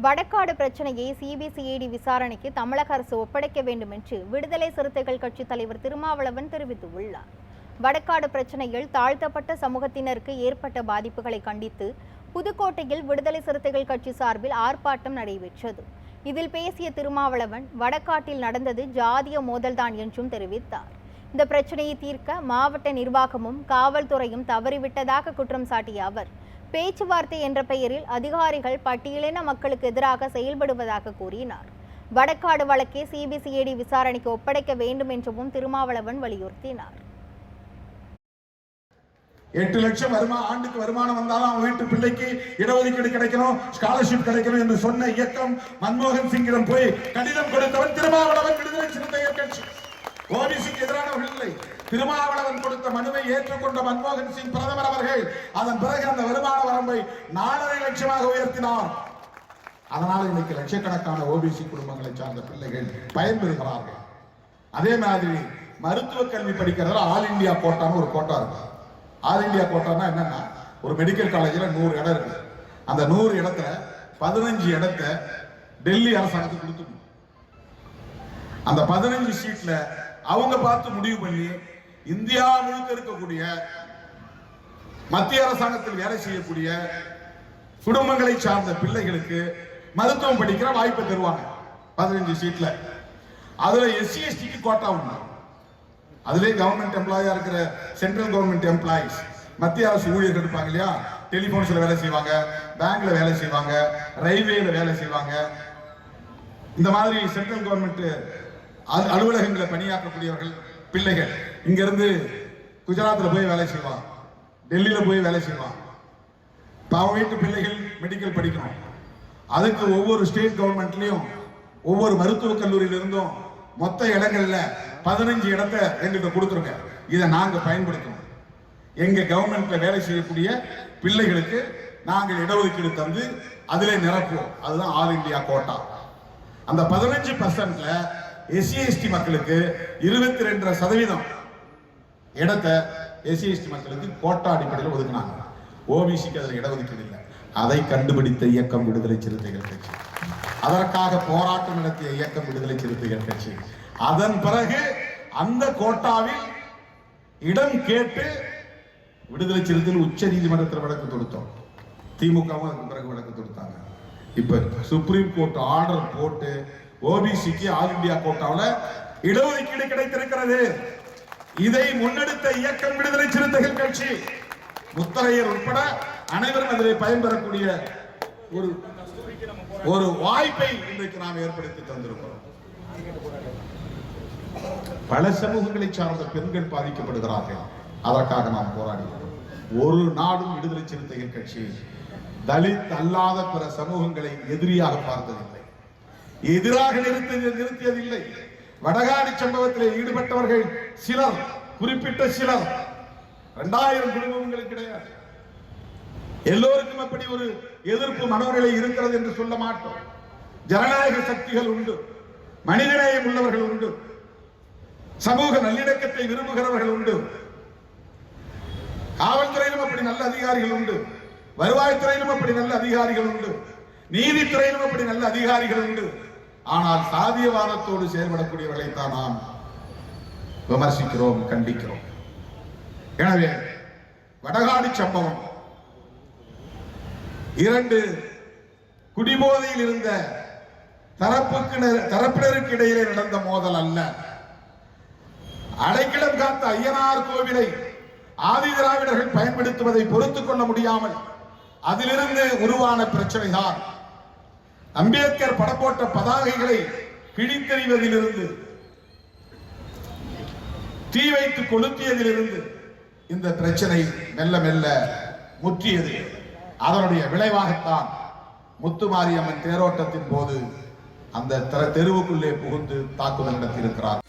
வடக்காடு பிரச்சனையை சிபிசிஐடி விசாரணைக்கு தமிழக அரசு ஒப்படைக்க வேண்டும் என்று விடுதலை சிறுத்தைகள் கட்சி தலைவர் திருமாவளவன் தெரிவித்துள்ளார். வடக்காடு பிரச்சனையில் தாழ்த்தப்பட்ட சமூகத்தினருக்கு ஏற்பட்ட பாதிப்புகளை கண்டித்து புதுக்கோட்டையில் விடுதலை சிறுத்தைகள் கட்சி சார்பில் ஆர்ப்பாட்டம் நடைபெற்றது. இதில் பேசிய திருமாவளவன், வடக்காட்டில் நடந்தது ஜாதிய மோதல்தான் என்றும் தெரிவித்தார். இந்த பிரச்சனையை தீர்க்க மாவட்ட நிர்வாகமும் காவல்துறையும் தவறிவிட்டதாக குற்றம் சாட்டிய அவர், பேச்சுவார்த்தை என்ற பெயரில் அதிகாரிகள் பட்டியலின மக்களுக்கு எதிராக செயல்படுவதாக கூறினார். வடக்காடு வழக்கை சிபிசிஐடி விசாரணைக்கு ஒப்படைக்க வேண்டும் என்றும் திருமாவளவன் வலியுறுத்தினார். 8 லட்சம் ஆண்டுக்கு வருமானம் வந்தாலும் அவன் வீட்டு பிள்ளைக்கு இடஒதுக்கீடு கிடைக்கணும், ஸ்காலர்ஷிப் கிடைக்கணும் என்று சொன்ன இயக்கம் மன்மோகன் சிங்கிடம் போய் கடிதம் கொடுத்தவன் திருமாவளவன். விடுதலை சிறுத்தைகள் கட்சி ஓபிசிக்கு எதிரானவர்கள் இல்லை. திருமாவளவன் கொடுத்த மனுவை ஏற்றுக்கொண்ட மன்மோகன் சிங் பிரதமர் அவர்கள் அதன் பிறகு அந்த வருமான வரம்பை 4.5 லட்சமாக உயர்த்தினார். அதனால் இன்னைக்கு லட்சக்கணக்கான ஓபிசி குடும்பங்களை சார்ந்த பிள்ளைகள் பயன்பெறுகிறார்கள். அதே மாதிரி மருத்துவ கல்வி படிக்கிறதுல ஆல் இந்தியா கோட்டான்னு ஒரு கோட்டா இருக்கு. ஆல் இந்தியா கோட்டானா என்னன்னா, ஒரு மெடிக்கல் காலேஜில் 100 இடம் இருக்கு. அந்த 100 இடத்துல 15 இடத்தை டெல்லி அரசாங்கத்துக்கு கொடுத்துக்கணும். அந்த 15 சீட்ல அவங்க பார்த்து முடிவு பண்ணி இந்தியா முழுக்க இருக்கக்கூடிய மத்திய அரசாங்கத்தில் வேலை செய்யக்கூடிய குடும்பங்களை சார்ந்த பிள்ளைகளுக்கு மருத்துவம் படிக்கிற வாய்ப்பை தருவாங்க. 15 சீட்ல அதுல SC STக்கு கோட்டா உண்டு. அதுல கவர்மெண்ட் எம்ப்ளாயா இருக்கிற சென்ட்ரல் கவர்மெண்ட் எம்ப்ளாயிஸ், மத்திய அரசு ஊழியர்கள் இருப்பாங்க இல்லையா, டெலிபோன்ஸ்ல வேலை செய்வாங்க, பேங்க்ல வேலை செய்வாங்க, ரயில்வேல வேலை செய்வாங்க. இந்த மாதிரி சென்ட்ரல் கவர்மெண்ட் அலுவலகங்களை பணியாற்றக்கூடியவர்கள் பிள்ளைகள் இங்க இருந்து குஜராத்ல போய் வேலை செய்வான், டெல்லியில போய் வேலை செய்வான். பாவம் வீட்டு பிள்ளைகள் மெடிக்கல் படிக்கணும். அதுக்கு ஒவ்வொரு ஸ்டேட் கவர்மெண்ட்லயும் ஒவ்வொரு மருத்துவக் கல்லூரியில இருந்தும் மொத்த இடங்கள்ல 15 இடத்தை எங்கிட்ட கொடுத்துருங்க. இதை நாங்க பயன்படுத்தணும். எங்க கவர்மெண்ட்ல வேலை செய்யக்கூடிய பிள்ளைகளுக்கு நாங்கள் இடஒதுக்கீடு தந்து அதிலே நிரப்புவோம். அதுதான் ஆல் இந்தியா கோட்டா. அந்த 15%ல SC ST மக்களுக்கு 22% இடத்தை SC ST மக்களுக்கு கோட்டா அடிப்படையில் ஒதுக்கினாங்க. ஓபிசிக்கு அதில் இடஒதுக்கீடு இல்லை. அதை கண்டுபிடித்த இயக்கம் விடுதலை சிறுத்தைகள் கட்சி. அதற்காக போராட்டம் நடத்திய இயக்கம் விடுதலை சிறுத்தைகள் கட்சி. அதன் பிறகு அந்த கோட்டாவில் இடம் கேட்டு விடுதலை சிறுத்தைகள் உச்ச நீதிமன்றத்தில் வழக்கு தொடுத்தோம். திமுகவும் அதுக்கு பிறகு வழக்கு தொடுத்தாங்க. இப்ப சுப்ரீம் கோர்ட் ஆர்டர் போட்டு ஓபிசிக்கு ஆல் இந்தியா கோட்டாவில் இடஒதுக்கீடு கிடைத்திருக்கிறது. இதை முன்னெடுத்த இயக்கம் விடுதலை சிறுத்தைகள் கட்சி. முத்தரையர் உட்பட அனைவரும் அதில் பயன்பெறக்கூடிய ஒரு வாய்ப்பை இன்றைக்கு நாம் ஏற்படுத்தி தந்திருக்கிறோம். பல சமூகங்களை சார்ந்த பெண்கள் பாதிக்கப்படுகிறார்கள். அதற்காக நாம் போராடுகிறோம். ஒரு நாடும் விடுதலை சிறுத்தைகள் கட்சி தலித் அல்லாத பிற சமூகங்களை எதிரியாக பார்த்ததில்லை, எதிராக நிறுத்தியதில்லை. வடகாடு சம்பவத்தில் ஈடுபட்டவர்கள் சிலர், குறிப்பிட்ட சிலர், 2000 குடும்பங்கள் கிடையாது. எல்லோருக்கும் அப்படி ஒரு எதிர்ப்பு மனோநிலை இருக்கிறது என்று சொல்ல மாட்டோம். ஜனநாயக சக்திகள் உண்டு, மனிதநேயம் உள்ளவர்கள் உண்டு, சமூக நல்லிணக்கத்தை விரும்புகிறவர்கள் உண்டு. காவல்துறையிலும் அப்படி நல்ல அதிகாரிகள் உண்டு, வருவாய்த்துறையிலும் அப்படி நல்ல அதிகாரிகள் உண்டு, நீதித்துறையிலும் அப்படி நல்ல அதிகாரிகள் உண்டு. ஆனால் சாதியவாதத்தோடு செயல்படக்கூடியவர்களை தான் நாம் விமர்சிக்கிறோம், கண்டிக்கிறோம். எனவே வடகாடு சம்பவம் 2 குடிபோதையில் இருந்த தரப்பினருக்கு இடையிலே நடந்த மோதல் அல்ல. அடைக்கலம் காத்த ஐயனார் கோவிலை ஆதி திராவிடர்கள் பயன்படுத்துவதை பொறுத்துக் கொள்ள முடியாமல் அதிலிருந்து உருவான பிரச்சனை தான். அம்பேத்கர் படம் போட்ட பதாகைகளை கிழித்தெறிவதிலிருந்து, தீ வைத்து கொளுத்தியதிலிருந்து இந்த பிரச்சனை மெல்ல மெல்ல முற்றியது. அதனுடைய விளைவாகத்தான் முத்துமாரியம்மன் தேரோட்டத்தின் போது அந்த தெருவுக்குள்ளே புகுந்து தாக்குதல் நடத்தியிருக்கிறார்.